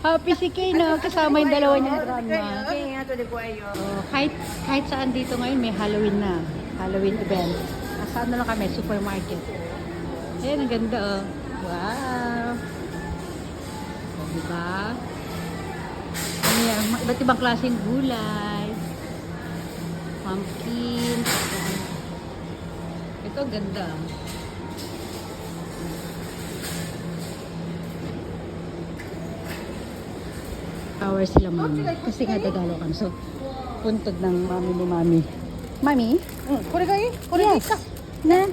Happy si Kay, no? Kasama yung dalawa niyang grandma. Oh, kahit saan dito ngayon may Halloween na. Halloween event. Saan na lang kami? Supermarket. Ayan, ang ganda, oh. Wow! Oh, diba? Ano yan? Iba't ibang klaseng gulay. Pumpkin. Ito, ganda. Power sila, mami. Kasi nga dadalo kami. So, puntod ng mami ni mami. Mami? Kore ga ii? Kore Yes. ka? Na?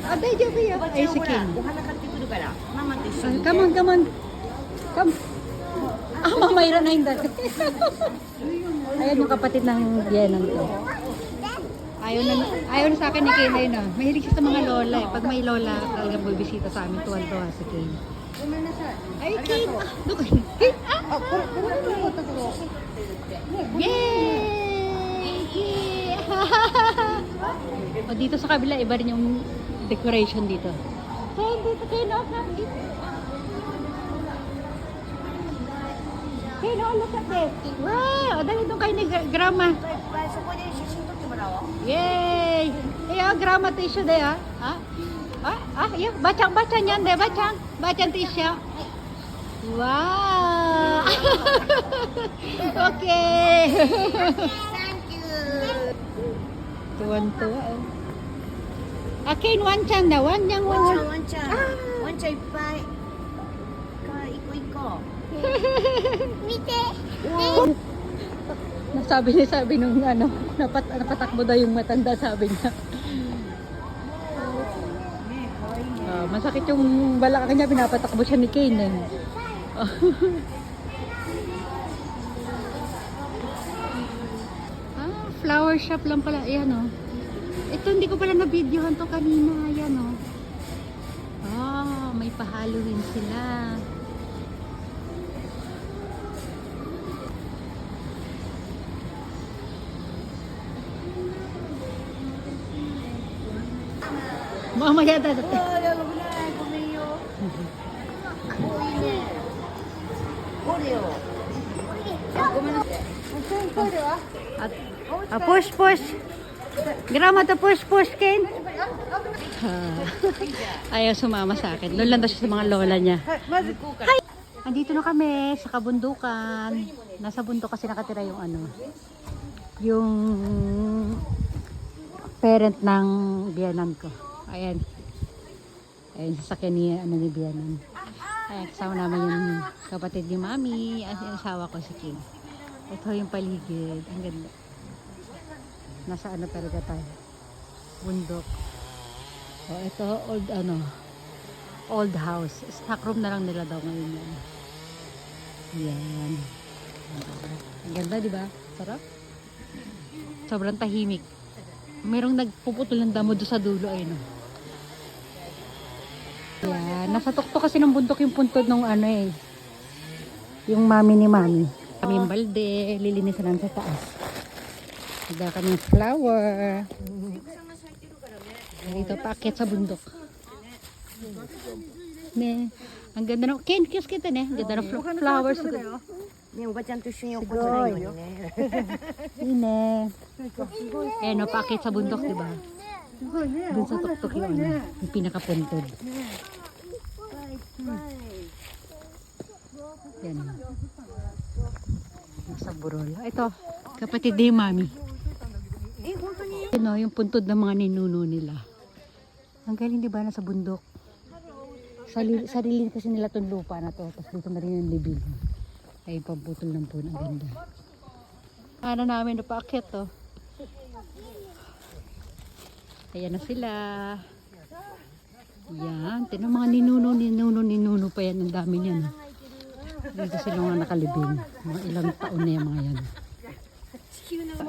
Ah, daijoubu yo. Ay, si Ken. お花買ってくるからママと一緒 Ah, に come on, come on. Come. Ah, mamayra na yung dati. Ayan yung kapatid ng Bienang to. Ayaw na sa akin ni Kayla yun, ah. Mahilig siya sa mga lola, eh. Pag may lola, talagang bubisita sa amin, tuwan-tuwa si Kayla. Ay, Kayla! Ah, look. Kayla! Ah! あこれのことだけど Yay! Yay! O, dito sa kabila, iba rin yung decoration dito. Kaya dito kayo na, Hey, no, look at this. Wow! Dali doon kayo ni Grandma. そこで写真撮ってもらおう Yay! Iya, Grandma tissue deh ya. Ah? Iya, bacang-bacang yan deh, bacang. Bacang tissue. Wow! Okay. Thank you Tuwan-tuwa. Akin, one-chan da. One-chan, ワンちゃ one-chan. んワンちゃんワンちゃんいっぱい一個一個 Sabi nung ano, napatakbo daw yung matanda, sabi niya. Masakit yung balakang niya, pinapatakbo siya ni Kane. Eh. Flower shop lang pala. Ayan, oh. Ito, hindi ko pala na-videohan to kanina. Ayan, oh. May pa-Halloween sila. Mamaya da. ああやばくないごめんよおいいねおるよごめんなさい Push, push. Grandma to push, push, Ken. Ayaw sumama sa akin. Doon lang daw siya sa mga lola niya. Hi! Andito na kami sa kabundukan. Nasa bundok kasi nakatira yung ano. Yung parent ng biyanan ko. Ayan. Ayan, sasakyan ni, ni biyanan. Ayan, kasama naman yung kapatid ni Mami. At yung asawa ko si King. Ito yung paligid. Ang ganda. Nasa ano talaga tayo. Bundok. O, ito old old house. Stock room na lang nila daw ngayon yan. Yan. Ang ganda, di ba? Sarap. Sobrang tahimik. Mayroong nagpuputol ng damo doon sa dulo ay no. Yan. Nasa tuktok kasi ng bundok yung puntod ng ano eh. Yung mami ni mami. Kami yung balde, lilinisan lang sa taas. Nagdala kami yung flower. Dito paakit sa bundok. Ne, ang ganda ng kiss kita ne. Ang ganda ng flowers. ねおばちゃんと一緒に怒ってないようにね Ine. Eh, no, paakit sa bundok, di ba? Dun sa tuktok yung ano, yung pinakapuntod. Yan. Nasa burol. Ito, kapatid ni mami. Ano, yung puntod ng mga ninuno nila. Ang galing, di ba, nasa bundok. Sarili kasi nila itong lupa na to. Tapos dito na rin yung libing. Ay, pamputol ng puno. Ang ganda. Ano namin, napaakyat to. Ayan na sila. Yan. Tinan mga ninuno pa yan. Ang dami niyan. Dito sila mga nakalibing. Mga ilang taon na yung mga yan.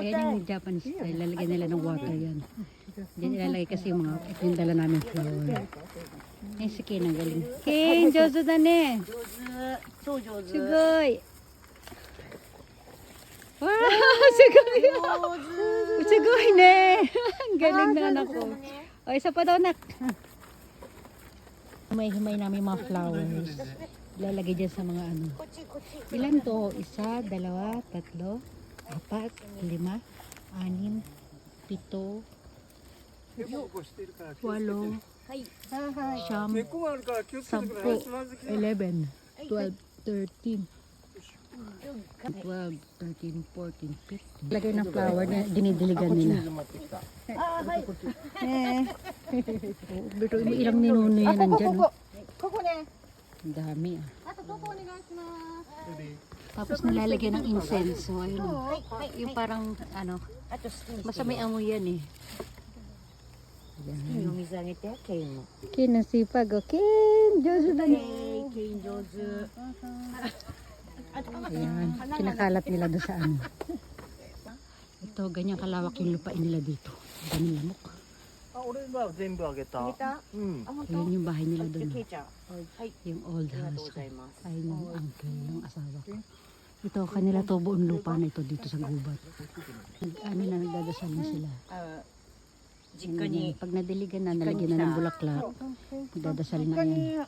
Ayan yung Japanese style. Lalagyan nila ng water yan. Diyan ilalagay kasi yung mga ito yung dala namin flower. Ayan si Ken, ang galing. Ken, jozo da ne. 超上手 Sugoy. Wow, sugoy. Sugoy ne. Ang galing na anak ko. O, isa pa daw, nak. Himay-himay namin mga flowers. Lalagay dyan sa mga ano. Ilan to? Isa, dalawa, tatlo, apat, lima, anim, pito, walo, siyam, sampu, 11, 12, 13, 12, 13, 14, 15. Lagay ng flower na dinidiligan nila. Pero ilang ninuno yan nandyan. Oh. Ang dami ah. Tapos nilalagyan ng incense. So ayun oh. Yung parang ano, basta may amoy yan eh. Yan. Kin ang sipag oh. Kin! Jojo na niya. Ayan. Kinakalat nila doon sa ano. Ito, ganyan kalawak yung lupain nila dito. Daming lamok. 俺は全部あげた。うん。 Ayan yung bahay nila doon. Yung old house. Ay ng uncle, ng asawa ko. Ito, kanila to buong lupa na ito dito sa gubat. Ano na, nagdadasal na sila. Pag nadiligan na, nalagyan na ng bulaklak. Nagdadasal na yan.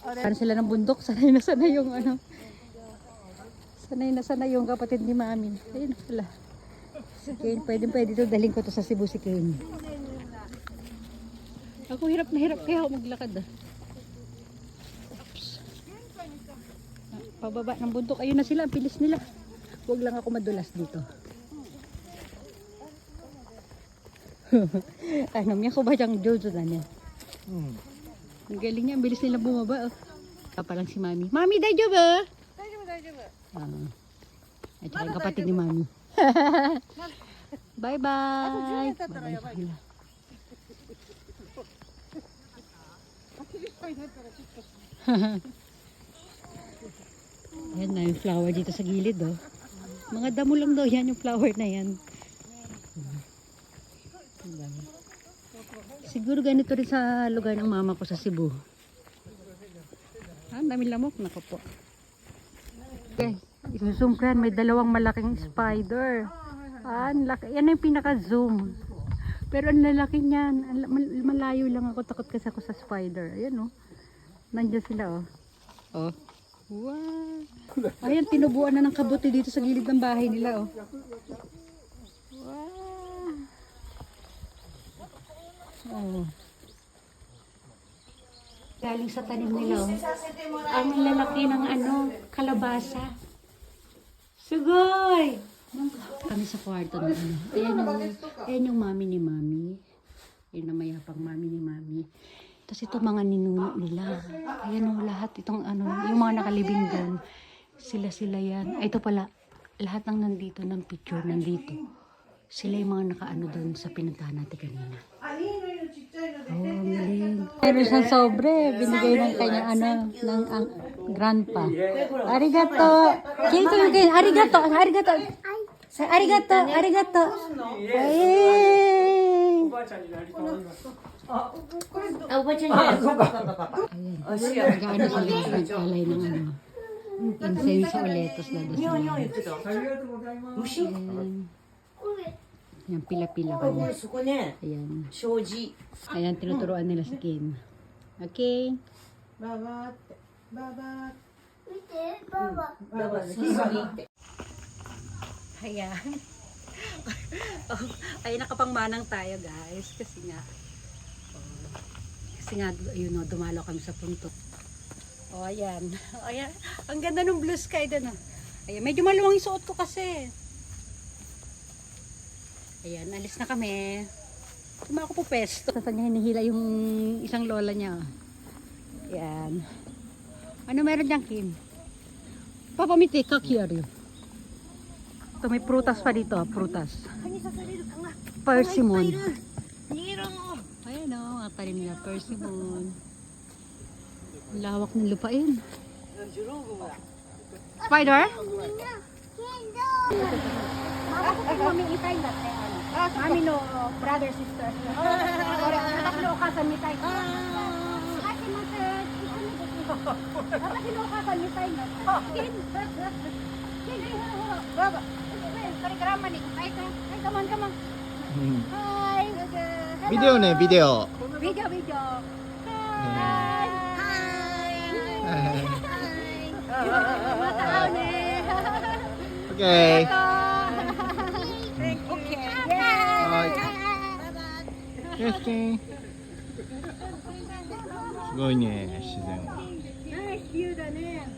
Parang sila ng bundok, sanay na sanay yung ano. Sanay na sanay yung kapatid ni Mami. Ayun pala. Si Kane, pwede ito, dalhin ko to sa Cebu si Kane. Ako hirap na hirap kaya ako maglakad ah. Oops. Pababa ng bundok, ayun na sila, ang pilis nila. Huwag lang ako madulas dito. Ano, miya ko ba siyang Jojo na niya? Ang galing niya, ang bilis nila bumaba oh. Kapa lang si Mami. Mami, dajo ba? At saka yung kapatid ni Mami. Bye bye. Bye bye. Yan na yung flower dito sa gilid oh. Mga damo lang daw yan yung flower na yan. Siguro ganito rin sa lugar ng mama ko sa Cebu. Ang dami lamok, nako po. Okay, isusum ko yan. May dalawang malaking spider. Ang laki. Yan yung pinaka-zoom. Pero ang lalaki niyan. Malayo lang ako. Takot kasi ako sa spider. Ayan oh. Nandiyan sila oh. Oh. Wow. Ayan, tinubuan na ng kabuti dito sa gilid ng bahay nila oh. Wow. Oh. Galing sa tanim nila oh. Ang lalaki ng ano, kalabasa. Sugoy! Kami sa kwarto na ano. Ayan yung mami ni Mami. Ayan na mayapang mami ni Mami. Tapos ito mga ninuno nila. Ayan o lahat itong ano, yung mga nakalibing doon. Sila yan. Ay, ito pala, lahat ng nandito ng picture nandito. Sila yung mga nakaano doon sa pinuntahan natin kanina. Oh, galing. Meron siyang sobre. Binigay ng kanyang ano, ng grandpa. Arigato. Kito yung kayo. Arigato. Arigato. Arigato. Arigato. Ay. Ayan. Gaano sila nag-alay ng ano. Insenso ulit. Tapos dadasal. Yan, pila-pila ko niya. Ayan. Ayan, tinuturuan nila si Kim. Okay. Baba. Ayan. Ay, nakapangmanang tayo guys. Kasi nga, ayun o, dumalo kami sa punto. O, ayan. Ayan. Ang ganda ng blue sky doon o. Ayan, medyo maluwang yung suot ko kasi. Ayan, alis na kami. Tuma ako po pesto. Saan niya hinihila yung isang lola niya. Ayan. Ano meron dyan, Kim? Papamiti, kakiyari. Ito, may prutas pa dito. Prutas. Persimmon. Ayan o, ang tanim nila. Persimmon. Lawak ng lupain. Spider? Mami itay na Mami no brother sister. Tatlo ka sa mitay. Ate matet. Apa sino ka sa mitay na? Baba. Kari karama ni. Ay come on. Hi. Video ne, video. Video. Hi. Okay. Okay. Yes, King. すごいね、自然は。ナイスビューだね。